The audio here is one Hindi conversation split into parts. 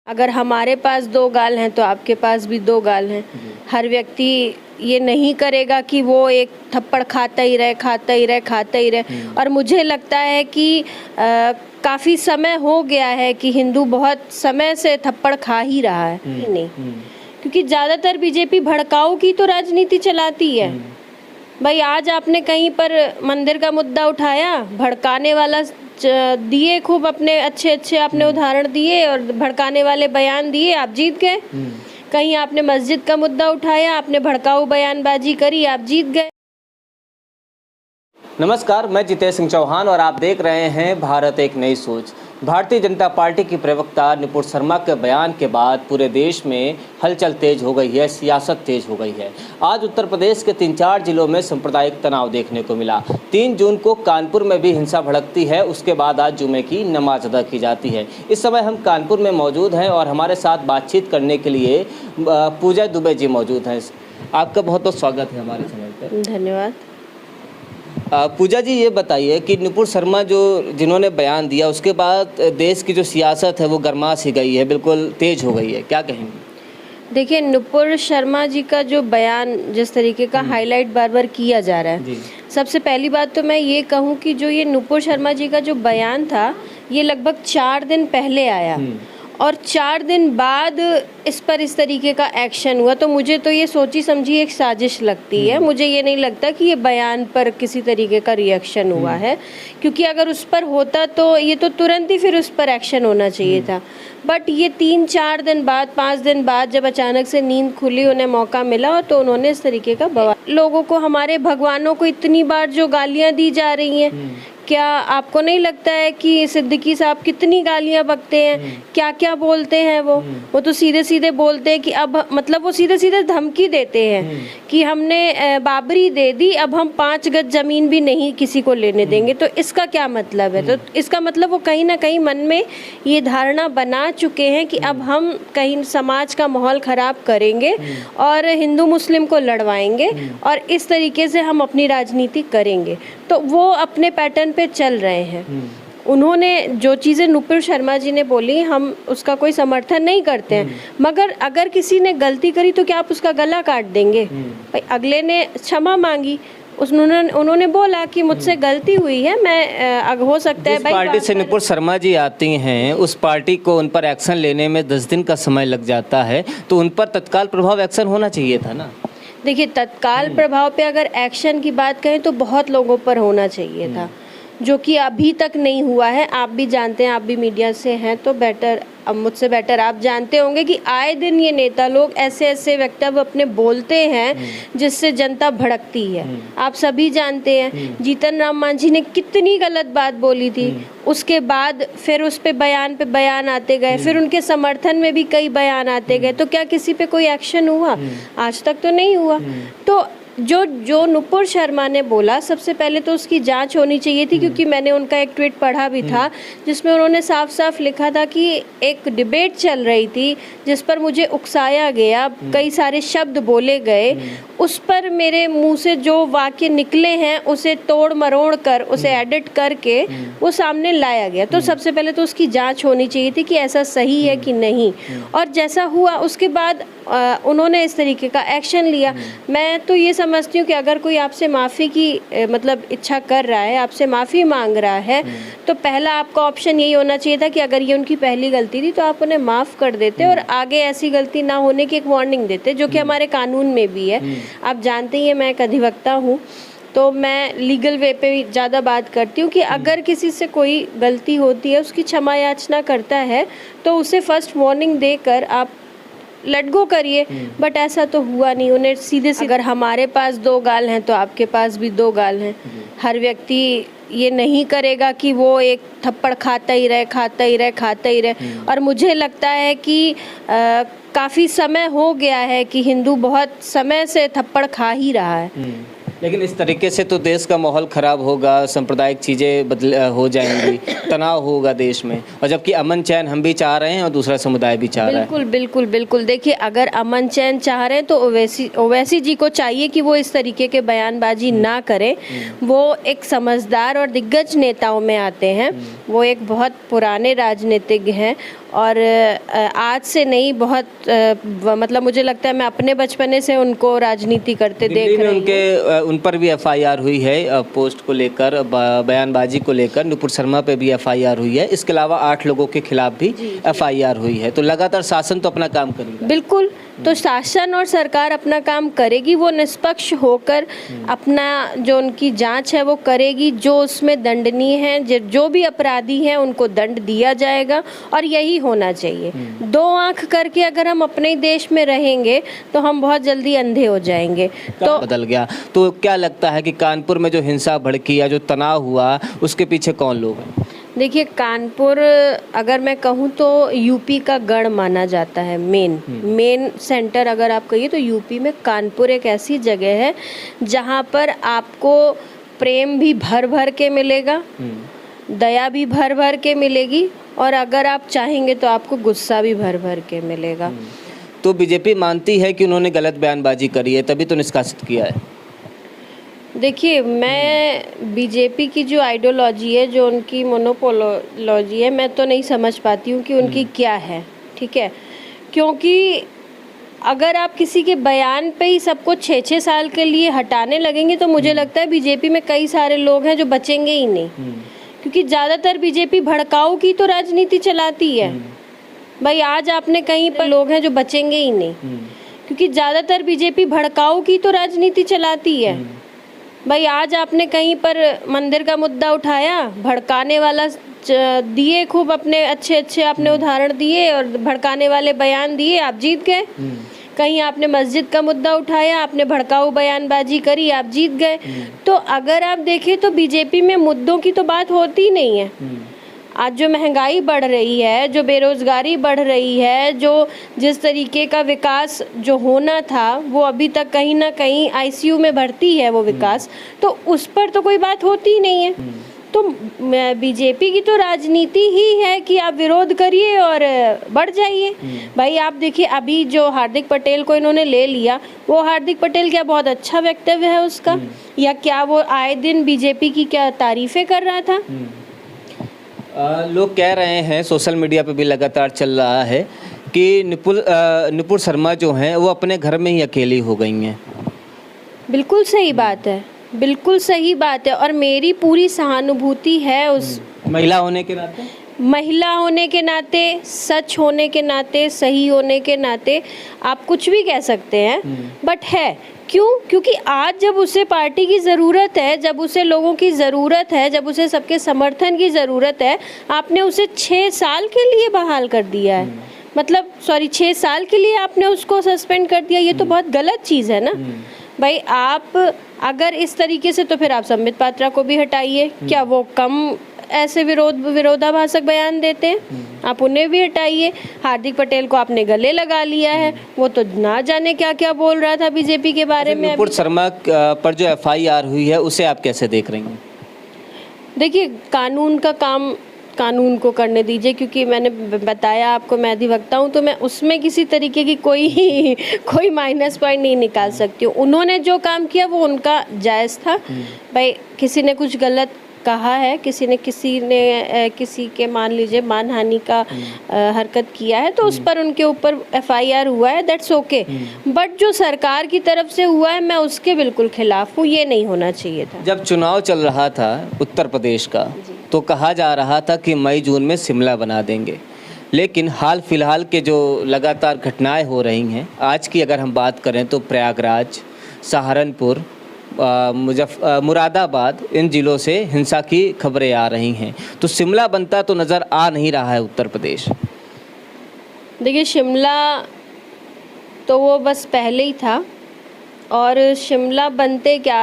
अगर हमारे पास दो गाल हैं तो आपके पास भी दो गाल हैं। हर व्यक्ति ये नहीं करेगा कि वो एक थप्पड़ खाता ही रहे। और मुझे लगता है कि काफ़ी समय हो गया है कि हिंदू बहुत समय से थप्पड़ खा ही रहा है। नहीं, क्योंकि ज़्यादातर बीजेपी भड़काऊ की तो राजनीति चलाती है। भाई आज आपने कहीं पर मंदिर का मुद्दा उठाया, भड़काने वाला दिए खूब अपने अच्छे आपने उदाहरण दिए और भड़काने वाले बयान दिए, आप जीत गए। कहीं आपने मस्जिद का मुद्दा उठाया, आपने भड़काऊ बयानबाजी करी, आप जीत गए। नमस्कार, मैं जितेश सिंह चौहान और आप देख रहे हैं भारत एक नई सोच। भारतीय जनता पार्टी की प्रवक्ता नुपुर शर्मा के बयान के बाद पूरे देश में हलचल तेज हो गई है, सियासत तेज हो गई है। आज उत्तर प्रदेश के 3-4 जिलों में सांप्रदायिक तनाव देखने को मिला। 3 जून को कानपुर में भी हिंसा भड़कती है, उसके बाद आज जुमे की नमाज अदा की जाती है। इस समय हम कानपुर में मौजूद हैं और हमारे साथ बातचीत करने के लिए पूजा दुबे जी मौजूद हैं। आपका बहुत बहुत स्वागत है हमारे चैनल पर। धन्यवाद। पूजा जी, ये बताइए कि नुपुर शर्मा जिन्होंने बयान दिया उसके बाद देश की जो सियासत है वो गर्मा सी गई है, बिल्कुल तेज हो गई है, क्या कहेंगे? देखिए, नुपुर शर्मा जी का जो बयान जिस तरीके का हाईलाइट बार बार किया जा रहा है, सबसे पहली बात तो मैं ये कहूँ कि जो ये नुपुर शर्मा जी का जो बयान था ये लगभग 4 दिन पहले आया और 4 दिन बाद इस पर इस तरीके का एक्शन हुआ, तो मुझे तो ये सोची समझी एक साजिश लगती है। मुझे ये नहीं लगता कि ये बयान पर किसी तरीके का रिएक्शन हुआ है, क्योंकि अगर उस पर होता तो ये तो तुरंत ही फिर उस पर एक्शन होना चाहिए था। बट ये 3-4 दिन बाद, 5 दिन बाद जब अचानक से नींद खुली, उन्हें मौका मिला तो उन्होंने इस तरीके का बवाल। लोगों को, हमारे भगवानों को इतनी बार जो गालियाँ दी जा रही हैं, क्या आपको नहीं लगता है कि सिद्दीकी साहब कितनी गालियां बकते हैं? क्या क्या बोलते हैं वो तो सीधे सीधे बोलते हैं कि अब, मतलब वो सीधे सीधे धमकी देते हैं कि हमने बाबरी दे दी, अब हम 5 गज जमीन भी नहीं किसी को लेने देंगे। तो इसका क्या मतलब है? तो इसका मतलब वो कहीं ना कहीं मन में ये धारणा बना चुके हैं कि अब हम कहीं समाज का माहौल खराब करेंगे और हिंदू मुस्लिम को लड़वाएंगे और इस तरीके से हम अपनी राजनीति करेंगे। तो वो अपने पैटर्न पे चल रहे हैं। उन्होंने जो चीज़ें नुपुर शर्मा जी ने बोली, हम उसका कोई समर्थन नहीं करते हैं, मगर अगर किसी ने गलती करी तो क्या आप उसका गला काट देंगे? भाई अगले ने क्षमा मांगी, उन्होंने बोला कि मुझसे गलती हुई है, मैं हो सकता है भाई पार्टी से नुपुर शर्मा जी आती हैं, उस पार्टी को उन पर एक्शन लेने में 10 दिन का समय लग जाता है, तो उन पर तत्काल प्रभाव एक्शन होना चाहिए था ना? देखिए, तत्काल प्रभाव पे अगर एक्शन की बात करें तो बहुत लोगों पर होना चाहिए था, जो कि अभी तक नहीं हुआ है। आप भी जानते हैं, आप भी मीडिया से हैं तो बेटर, अब मुझसे बेटर आप जानते होंगे कि आए दिन ये नेता लोग ऐसे वक्तव्य अपने बोलते हैं जिससे जनता भड़कती है। आप सभी जानते हैं जीतन राम मांझी ने कितनी गलत बात बोली थी, उसके बाद फिर उस पे बयान आते गए, फिर उनके समर्थन में भी कई बयान आते गए, तो क्या किसी पे कोई एक्शन हुआ? आज तक तो नहीं हुआ। तो जो नुपुर शर्मा ने बोला, सबसे पहले तो उसकी जांच होनी चाहिए थी, क्योंकि मैंने उनका एक ट्वीट पढ़ा भी था जिसमें उन्होंने साफ साफ लिखा था कि एक डिबेट चल रही थी जिस पर मुझे उकसाया गया, कई सारे शब्द बोले गए, उस पर मेरे मुंह से जो वाक्य निकले हैं उसे तोड़ मरोड़ कर, उसे एडिट करके वो सामने लाया गया। तो सबसे पहले तो उसकी जांच होनी चाहिए थी कि ऐसा सही है कि नहीं, और जैसा हुआ उसके बाद उन्होंने इस तरीके का एक्शन लिया। मैं तो ये समझती हूँ कि अगर कोई आपसे माफ़ी की मतलब इच्छा कर रहा है, आपसे माफ़ी मांग रहा है, तो पहला आपका ऑप्शन यही होना चाहिए था कि अगर ये उनकी पहली गलती थी तो आप उन्हें माफ़ कर देते और आगे ऐसी गलती ना होने की एक वार्निंग देते, जो कि हमारे कानून में भी है। आप जानते ही हैं मैं एक अधिवक्ता हूँ, तो मैं लीगल वे पे ज़्यादा बात करती हूँ कि अगर किसी से कोई गलती होती है, उसकी क्षमा याचना करता है, तो उसे फर्स्ट वार्निंग देकर आप लेट गो करिए। बट ऐसा तो हुआ नहीं, उन्हें सीधे अगर हमारे पास 2 गाल हैं तो आपके पास भी 2 गाल हैं। हर व्यक्ति ये नहीं करेगा कि वो एक थप्पड़ खाता ही रहे। और मुझे लगता है कि काफ़ी समय हो गया है कि हिंदू बहुत समय से थप्पड़ खा ही रहा है। लेकिन इस तरीके से तो देश का माहौल ख़राब होगा, सांप्रदायिक चीज़ें हो जाएंगी, तनाव होगा देश में, और जबकि अमन चैन हम भी चाह रहे हैं और दूसरा समुदाय भी चाह रहा है। बिल्कुल। देखिए, अगर अमन चैन चाह रहे हैं तो ओवैसी जी को चाहिए कि वो इस तरीके के बयानबाजी ना करें। वो एक समझदार और दिग्गज नेताओं में आते हैं, वो एक बहुत पुराने राजनीतिज्ञ हैं और आज से नहीं, बहुत मतलब मुझे लगता है मैं अपने बचपने से उनको राजनीति करते दिल्ली देख में रही हूँ। उन पर भी एफआईआर हुई है पोस्ट को लेकर, बयानबाजी को लेकर। नुपुर शर्मा पे भी एफआईआर हुई है। इसके अलावा 8 लोगों के खिलाफ भी एफआईआर हुई है। तो लगातार शासन तो अपना काम करेगा। बिल्कुल, तो शासन और सरकार अपना काम करेगी, वो निष्पक्ष होकर अपना जो उनकी जांच है वो करेगी। जो उसमें दंडनीय है, जो भी अपराधी हैं उनको दंड दिया जाएगा और यही होना चाहिए। 2 आंख करके अगर हम अपने देश में रहेंगे तो हम बहुत जल्दी अंधे हो जाएंगे। तो बदल गया। तो क्या लगता है कि कानपुर में जो हिंसा भड़की या जो तनाव हुआ उसके पीछे कौन लोग हैं? देखिए, कानपुर अगर मैं कहूँ तो यूपी का गढ़ माना जाता है। मेन सेंटर अगर आप कहिए तो यूपी में कानपुर एक ऐसी जगह है जहाँ पर आपको प्रेम भी भर भर के मिलेगा, दया भी भर भर के मिलेगी, और अगर आप चाहेंगे तो आपको गुस्सा भी भर भर के मिलेगा। तो बीजेपी मानती है कि उन्होंने गलत बयानबाजी करी है, तभी तो निष्कासित किया है। देखिए, मैं बीजेपी की जो आइडियोलॉजी है, जो उनकी मोनोपोलॉजी है, मैं तो नहीं समझ पाती हूँ कि उनकी क्या है। ठीक है, क्योंकि अगर आप किसी के बयान पे ही सबको 6-6 साल के लिए हटाने लगेंगे तो मुझे लगता है बीजेपी में कई सारे लोग हैं जो बचेंगे ही नहीं, क्योंकि ज़्यादातर बीजेपी भड़काऊ की तो राजनीति चलाती है। भाई, आज आपने कहीं पर लोग हैं जो बचेंगे ही नहीं, क्योंकि ज़्यादातर बीजेपी भड़काऊ की तो राजनीति चलाती है। भाई, आज आपने कहीं पर मंदिर का मुद्दा उठाया, भड़काने वाला दिए खूब, अपने अच्छे आपने उदाहरण दिए और भड़काने वाले बयान दिए, आप जीत गए। कहीं आपने मस्जिद का मुद्दा उठाया, आपने भड़काऊ बयानबाजी करी, आप जीत गए। तो अगर आप देखें तो बीजेपी में मुद्दों की तो बात होती नहीं है। आज जो महंगाई बढ़ रही है, जो बेरोजगारी बढ़ रही है, जो जिस तरीके का विकास जो होना था वो अभी तक कहीं ना कहीं आईसीयू में भर्ती है वो विकास, तो उस पर तो कोई बात होती ही नहीं है। तो बीजेपी की तो राजनीति ही है कि आप विरोध करिए और बढ़ जाइए। भाई, आप देखिए, अभी जो हार्दिक पटेल को इन्होंने ले लिया, वो हार्दिक पटेल क्या बहुत अच्छा वक्तव्य है उसका, या क्या वो आए दिन बीजेपी की क्या तारीफें कर रहा था? लोग कह रहे हैं, सोशल मीडिया पे भी लगातार चल रहा है कि नुपुर शर्मा जो हैं वो अपने घर में ही अकेली हो गई हैं। बिल्कुल सही बात है, बिल्कुल सही बात है, और मेरी पूरी सहानुभूति है उस महिला होने के नाते, सच होने के नाते, सही होने के नाते आप कुछ भी कह सकते हैं, बट है क्यों? क्योंकि आज जब उसे पार्टी की ज़रूरत है, जब उसे लोगों की ज़रूरत है, जब उसे सबके समर्थन की ज़रूरत है, आपने उसे 6 साल के लिए बहाल कर दिया है। मतलब 6 साल के लिए आपने उसको सस्पेंड कर दिया। ये तो बहुत गलत चीज़ है ना। भाई, आप अगर इस तरीके से, तो फिर आप संबित पात्रा को भी हटाइए। क्या वो कम ऐसे विरोधाभासक बयान देते हैं? आप उन्हें भी हटाइए। हार्दिक पटेल को आपने गले लगा लिया है, वो तो ना जाने क्या क्या बोल रहा था बीजेपी के बारे में। नुपुर शर्मा पर जो एफआईआर हुई है उसे आप कैसे देख रही हैं? देखिए, कानून का काम कानून को करने दीजिए, क्योंकि मैंने बताया आपको, मैं अधिवक्ता हूँ, तो मैं उसमें किसी तरीके की कोई माइनस पॉइंट नहीं निकाल सकती हूँ। उन्होंने जो काम किया वो उनका जायज़ था। भाई, किसी ने कुछ गलत कहा है, किसी ने किसी के मान लीजिए मानहानि का हरकत किया है, तो उस पर उनके ऊपर एफआईआर हुआ है, दैट्स ओके। बट जो सरकार की तरफ से हुआ है, मैं उसके बिल्कुल खिलाफ हूँ। ये नहीं होना चाहिए था। जब चुनाव चल रहा था उत्तर प्रदेश का, तो कहा जा रहा था कि मई जून में शिमला बना देंगे, लेकिन हाल फिलहाल के जो लगातार घटनाएं हो रही हैं, आज की अगर हम बात करें तो प्रयागराज, सहारनपुर, मुरादाबाद, इन ज़िलों से हिंसा की खबरें आ रही हैं। तो शिमला बनता तो नज़र आ नहीं रहा है उत्तर प्रदेश। देखिए, शिमला तो वो बस पहले ही था, और शिमला बनते क्या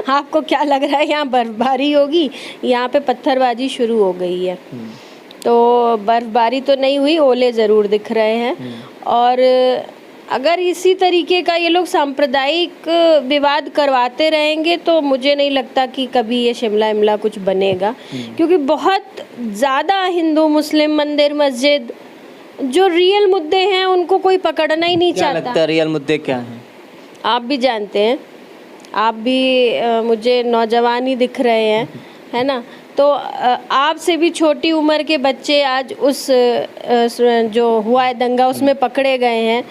आपको क्या लग रहा है यहाँ बर्फबारी होगी? यहाँ पे पत्थरबाजी शुरू हो गई है। तो बर्फबारी तो नहीं हुई, ओले ज़रूर दिख रहे हैं। और अगर इसी तरीके का ये लोग सांप्रदायिक विवाद करवाते रहेंगे तो मुझे नहीं लगता कि कभी ये शिमला कुछ बनेगा, क्योंकि बहुत ज़्यादा हिंदू मुस्लिम मंदिर मस्जिद जो रियल मुद्दे हैं उनको कोई पकड़ना ही नहीं चाहता। क्या लगता है रियल मुद्दे क्या हैं? आप भी जानते हैं, आप भी मुझे नौजवान ही दिख रहे हैं, है ना? तो आपसे भी छोटी उम्र के बच्चे आज उस जो हुआ है दंगा उसमें पकड़े गए हैं।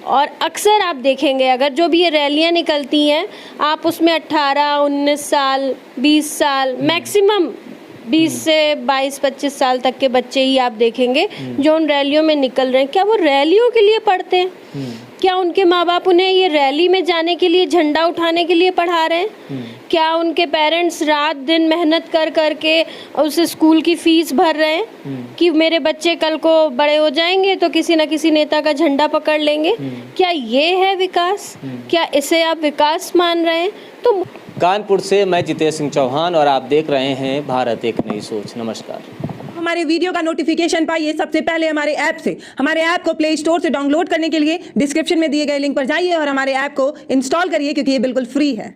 और अक्सर आप देखेंगे अगर जो भी ये रैलियां निकलती हैं आप उसमें 18, 19 साल, 20 साल, मैक्सिमम 20 से 22-25 साल तक के बच्चे ही आप देखेंगे जो उन रैलियों में निकल रहे हैं। क्या वो रैलियों के लिए पढ़ते हैं? क्या उनके माँ बाप उन्हें ये रैली में जाने के लिए, झंडा उठाने के लिए पढ़ा रहे हैं? क्या उनके पेरेंट्स रात दिन मेहनत कर करके उस स्कूल की फीस भर रहे हैं कि मेरे बच्चे कल को बड़े हो जाएंगे तो किसी न किसी नेता का झंडा पकड़ लेंगे? क्या ये है विकास? क्या इसे आप विकास मान रहे हैं? तो कानपुर से मैं जितेश सिंह चौहान और आप देख रहे हैं भारत एक नई सोच। नमस्कार। हमारे वीडियो का नोटिफिकेशन पाइए सबसे पहले हमारे ऐप से। हमारे ऐप को प्ले स्टोर से डाउनलोड करने के लिए डिस्क्रिप्शन में दिए गए लिंक पर जाइए और हमारे ऐप को इंस्टॉल करिए क्योंकि ये बिल्कुल फ्री है।